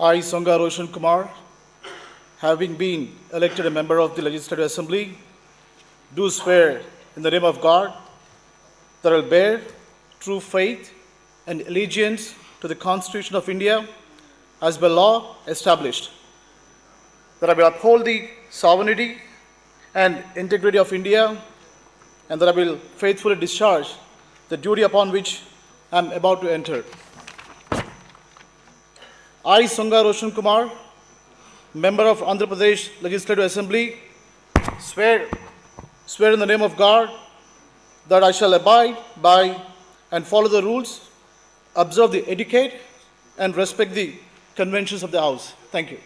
I, Songa Roshan Kumar, having been elected a member of the Legislative Assembly, do swear in the name of God that I will bear true faith and allegiance to the Constitution of India as by law established, that I will uphold the sovereignty and integrity of India, and that I will faithfully discharge the duty upon which I am about to enter. I, Songa Roshan Kumar, member of Andhra Pradesh Legislative Assembly, swear in the name of God that I shall abide by and follow the rules, observe the etiquette, and respect the conventions of the House. Thank you.